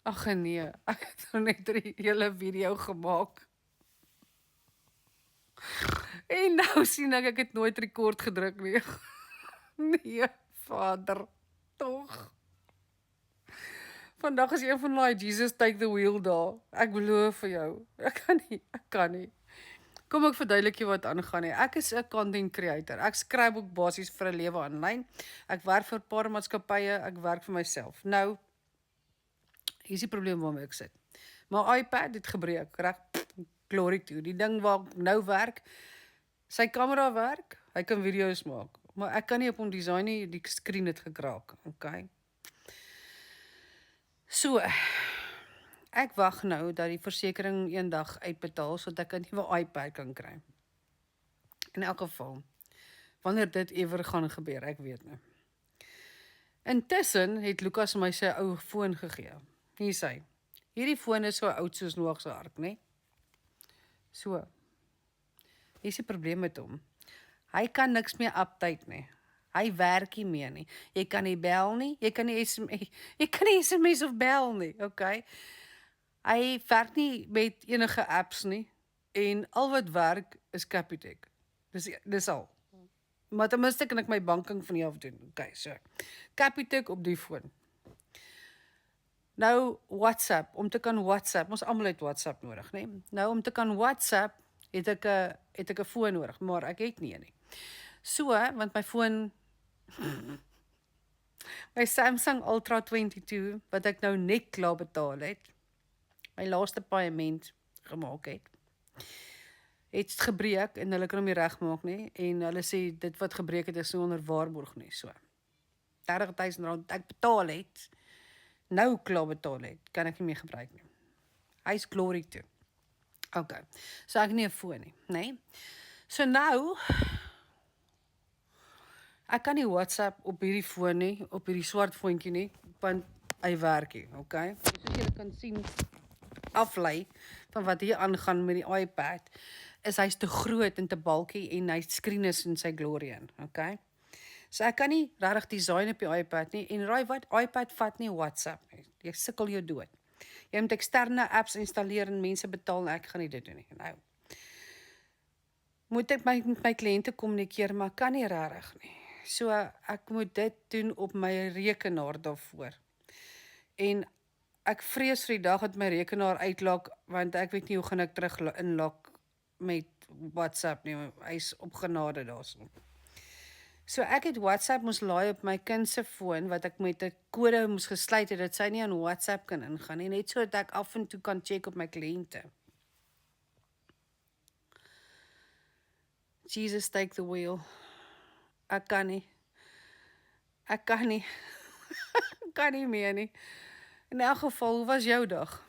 Ag nee, ek het nou net die hele video gemaak. En nou sien ek het nooit rekord gedruk nie. Nee, Vader, tog. Vandag is een van daai Jesus take the wheel daar. Ek beloof vir jou. Ek kan nie. Kom ek verduidelik jou wat aangaan nie. Ek is 'n content creator. Ek skryf ook basies vir 'n lewe aanlyn. Ek werk vir 'n paar maatskappye, ek werk vir myself. Nou, hier's die probleem waarmee ek sit. My iPad het gebreek, reg? Glory toe. Die ding waar ek nou werk, sy kamera werk, hy kan video's maak, maar ek kan nie op hom design nie, die skerm het gekraak, okay? So, ek wag nou dat die versekering eendag uitbetaal sodat ek 'n nuwe iPad kan kry. In elk geval, wanneer dit ewer gaan gebeur, ek weet nie. Intussen het Lukas my sy ou foon gegee. Hier sê. Hierdie foon is so oud soos Noag se ark, né? So. Hier's die probleem met hom. Hy kan niks meer update nie. Hy werk nie meer nie. Jy kan nie bel nie, jy kan nie SMS of bel nie, okay? Hy werk nie met enige apps nie en al wat werk is Capitec. Dis al. Maar ten minste kan ek my banking van hier af doen. Okay, so. Capitec op die foon. Nou WhatsApp, om te kan WhatsApp, ons almal het WhatsApp nodig, né? Nou om te kan WhatsApp het ek 'n foon nodig, maar ek het nie. So, want my foon my Samsung Ultra 22 wat ek nou net klaar betaal het, my laaste paaiement gemaak het gebreek en hulle kan hom nie regmaak nie en hulle sê dit wat gebreek het is nie onder waarborg nie, so. R30.000 ek betaal het, nou klaar betaal het, kan ek nie meer gebruik nie. Hy's glory toe. Okay, so ek nie 'n foon nie, né? So nou, ek kan nie WhatsApp op hierdie foon nie, op hierdie swart foontjie nie, want hy werk nie, okay? Soos julle kan sien, aflei van wat hier aangaan met die iPad, is hy's te groot en te bulky en hy skerm is in sy glory in, okay? So ek kan nie regtig design op die iPad nie en raai wat, iPad vat nie WhatsApp nie. Jy sukkel jou dood. Jy moet eksterne apps installeer en mense betaal en ek gaan nie dit doen nie. Nou, moet ek met my kliënte kommunikeer, maar kan nie regtig nie. So ek moet dit doen op my rekenaar daarvoor. En ek vrees vir die dag dat my rekenaar uitlok, want ek weet nie hoe gaan ek terug inlok met WhatsApp nie. Hy's op genade daarso. So ek het WhatsApp moes laai op my kind se foon wat ek met 'n kode moes gesluit het dat sy nie aan WhatsApp kan ingaan nie, net sodat ek af en toe kan check op my kliënte. Jesus take the wheel. Ek kan nie. Ek kan nie. Ek kan nie meer nie. In elk geval, hoe was jou dag?